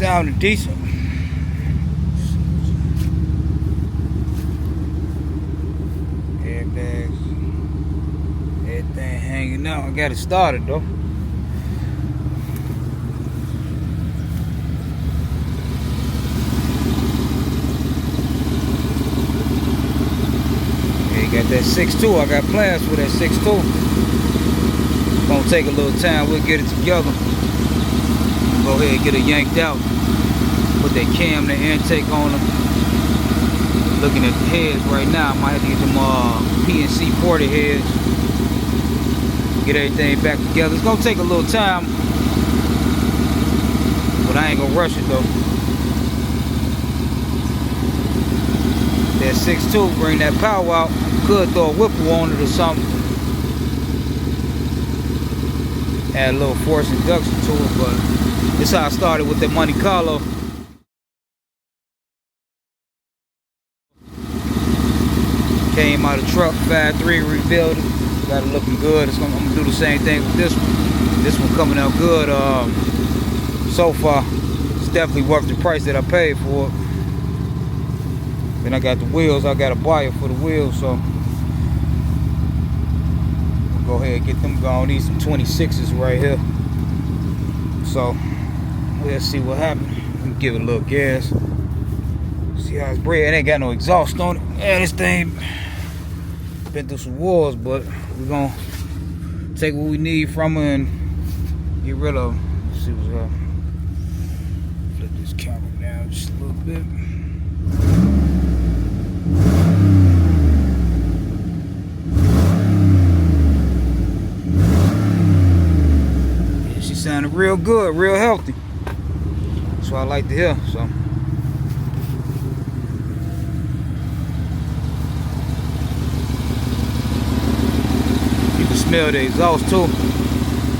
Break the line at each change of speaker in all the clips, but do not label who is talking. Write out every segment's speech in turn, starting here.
Sounded decent. Airbags, everything hanging out. I got it started though. Got that 6.2. I got plans for that 6.2. Gonna take a little time. We'll get it together. Go ahead and get it yanked out. Put that cam, the intake on them. Looking at the heads right now. I might have to get them PNC 40 heads. Get everything back together. It's gonna take a little time, but I ain't gonna rush it though. That 6.2, bring that power out. Could throw a whipple on it or something. Add a little force induction to it, but this is how I started with the Monte Carlo. Came out of truck, 5.3, rebuilt it. Got it looking good. I'm gonna do the same thing with this one. This one coming out good. So far, it's definitely worth the price that I paid for it. Then I got the wheels. I got a buyer for the wheels, so we'll go ahead and get them going. These some 26s right here. So we'll see what happens. Give it a little gas. See how it's bred. It ain't got no exhaust on it. Yeah, this thing been through some wars, but we're gonna take what we need from her and get rid of them. Let's see what's up. Flip this camera down just a little bit. Sounded real good, real healthy. That's what I like to hear. So you can smell the exhaust too.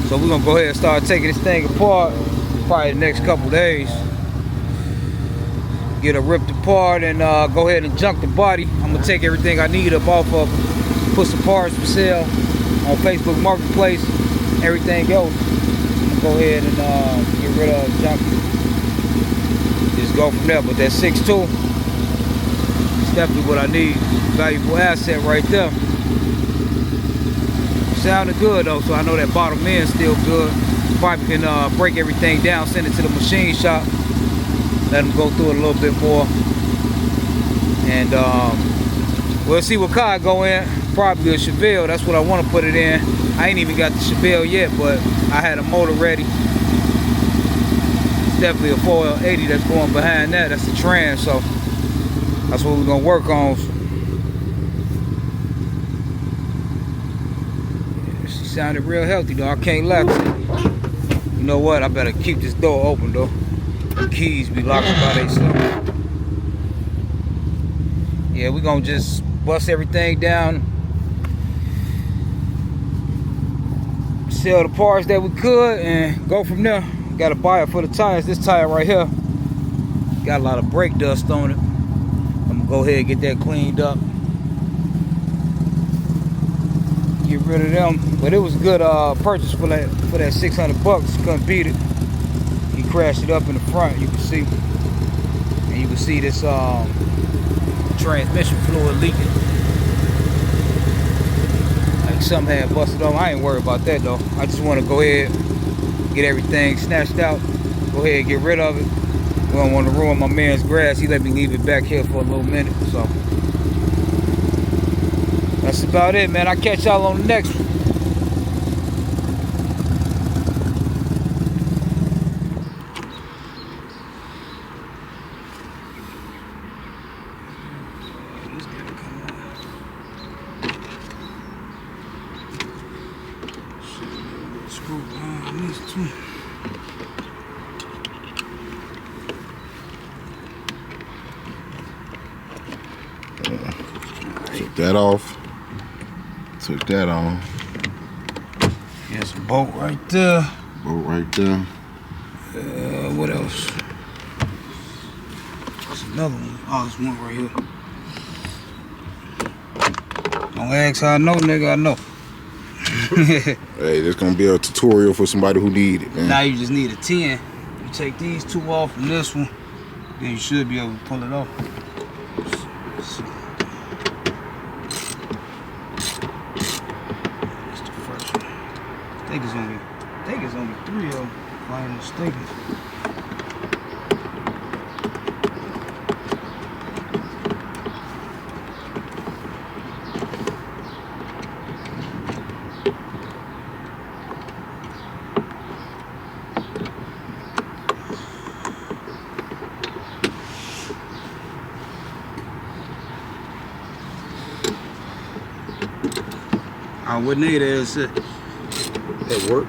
So we're gonna go ahead and start taking this thing apart probably the next couple days. Get it ripped apart and go ahead and junk the body. I'm gonna take everything I need up off of it, put some parts for sale on Facebook Marketplace, everything else. Go ahead and get rid of junk. Just go from there. But that 6.2 is definitely what I need. Valuable asset right there. Sounded good though, so I know that bottom end's still good. Probably can break everything down, send it to the machine shop, let them go through it a little bit more, and we'll see what car I go in. Probably a Chevelle. That's what I want to put it in. I ain't even got the Chevelle yet, but I had a motor ready. It's definitely a 4L80 that's going behind that. That's the trans, so that's what we're gonna work on. Yeah, she sounded real healthy though. I can't lie. You know what? I better keep this door open though. The keys be locked by themselves. Yeah, we're gonna just bust everything down. Sell the parts that we could and go from there. Got a buyer for the tires. This tire right here got a lot of brake dust on it. I'm gonna go ahead and get that cleaned up. Get rid of them. But it was a good purchase for that $600. Couldn't beat it. He crashed it up in the front. You can see, and you can see this transmission fluid leaking. Something had busted on. I ain't worried about that though. I just want to go ahead, get everything snatched out, go ahead and get rid of it. We don't want to ruin my man's grass. He let me leave it back here for a little minute. So that's about it, man. I'll catch y'all on the next one.
Took that off. Took that on.
There's a bolt right there.
Bolt right there.
What else? There's another one. Oh, there's one right here. Don't ask how I know, nigga. I know.
Hey, this gonna be a tutorial for somebody who need it, man.
Now you just need a 10. You take these two off and this one, then you should be able to pull it off. Let's see. That's the first one. I think it's only 3 of them, if I ain't mistaken. What need is it?
That work.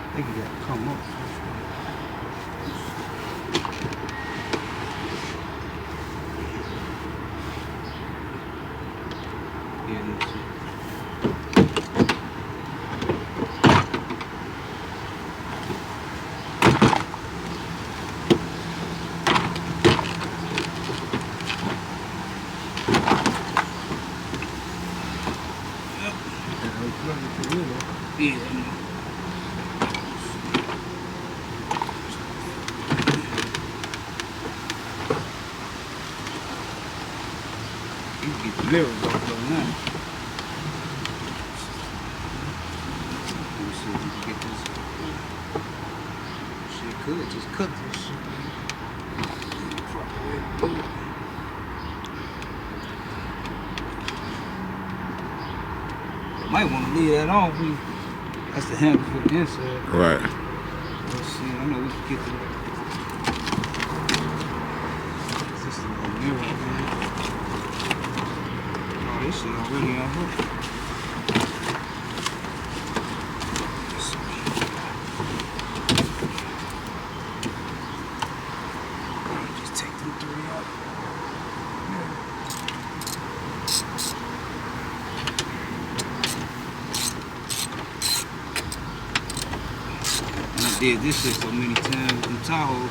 I think you gotta come up. Yeah, let's see. Yeah. You can get the mirrors off though now. Let me see if we can get this. Shit could just cut this shit. Might want to leave that on. That's the handle for the inside.
Right.
Let's see. I know we can get the. Is this the little mirror, man? Oh, this shit already on hook. Just take them 3 out. Did this shit so many times in Tahoe.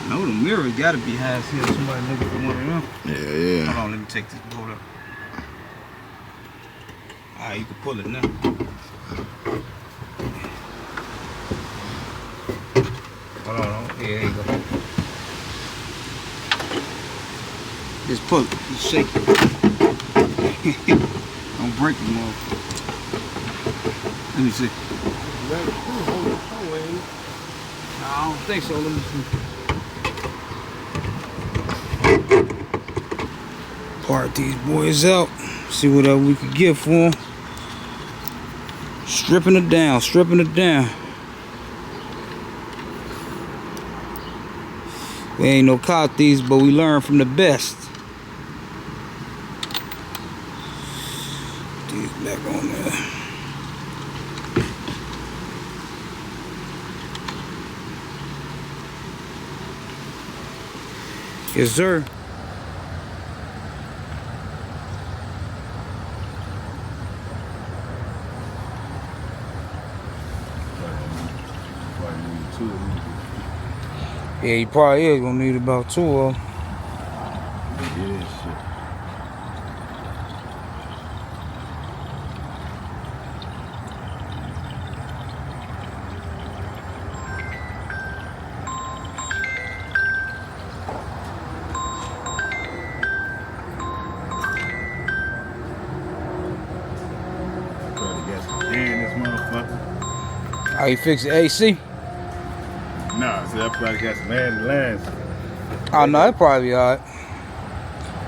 No, the mirror gotta be high as hell. Somebody looking for one of them.
Yeah.
Hold on, let me take this bolt up. Alright, you can pull it now. Hold on, yeah, there you go. Just pull it, just shake it. Don't break the motherfucker. Let me see. I don't think so, let me see. Part these boys out. See what we could get for them. Stripping it down, stripping it down. We ain't no caught these, but we learn from the best. Back on there. Yes, sir. Yeah, he probably is gonna need about 2 of them.
Yeah, shit.
How you fix the AC?
Nah, see, I probably got some lines.
Oh no, that probably alright.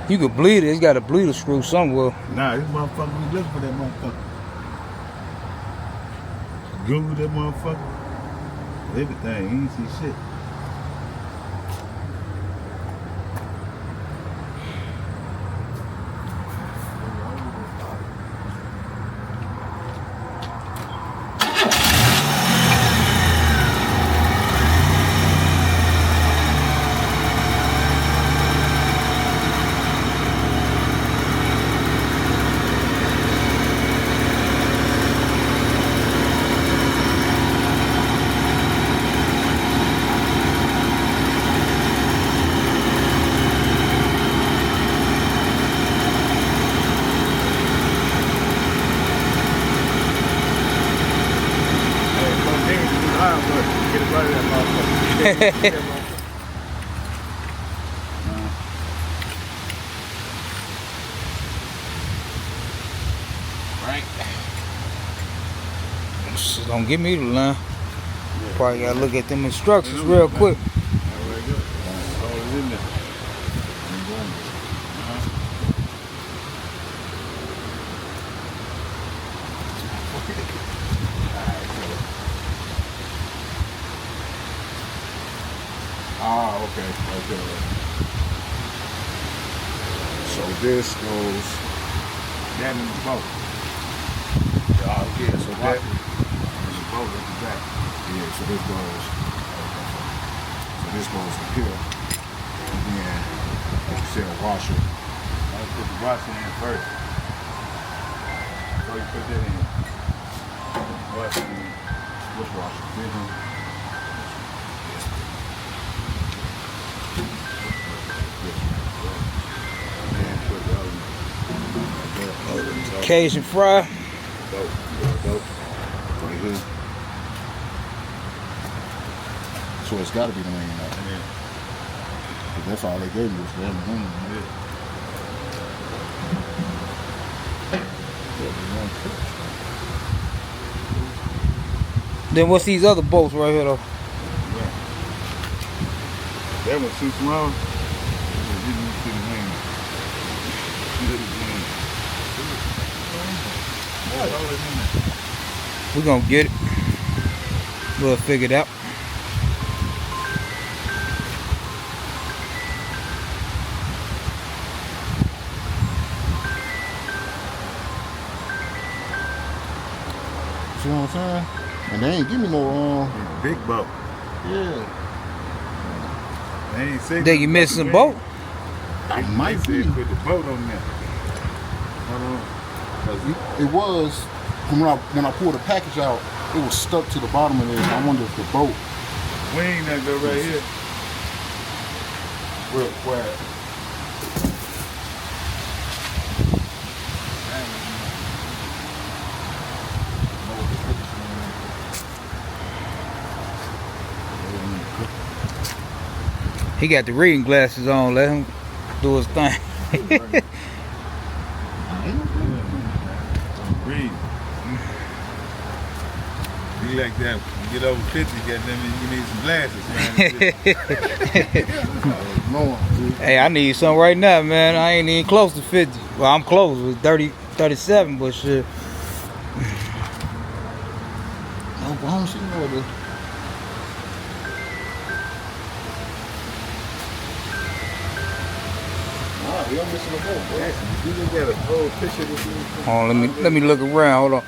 You could bleed it. It's got a bleeder screw somewhere.
Nah, this motherfucker, we looking for that motherfucker. Google that motherfucker. Everything, you ain't see shit.
Right. Just don't give me the line. Probably gotta look at them instructions real quick.
Ah, okay. So this goes that in the boat. Oh, yeah, so that is a boat at the back. Yeah, so this goes up here. And then, like you said, a washer. I'll put the washer in first. So you put that in. Washer in. Which washer?
Cajun fry.
Right here. So it's got to be the main out. Yeah. That's all they gave me was the main.
Then what's these other bolts right here though?
Yeah. That one's too small.
We're gonna get it. We'll figure it out.
See what I'm saying? And they ain't give me no big boat. Yeah. They ain't say.
Think you missing a boat?
I might be. Put the boat on there. Hold on. It was when I pulled the package out, it was stuck to the bottom of it. I wonder if the boat. Wing that go right here. Real quiet.
He got the reading glasses on. Let him do his thing.
Read. Be like that. When you get over 50, goddamn, you need some glasses, man.
Hey, I need some right now, man. I ain't even close to 50. Well, I'm close with 30, 37, but shit.
I don't see no other. We are missing a boat, bro. You got a whole picture of this.
Hold on, let me look around. Hold on.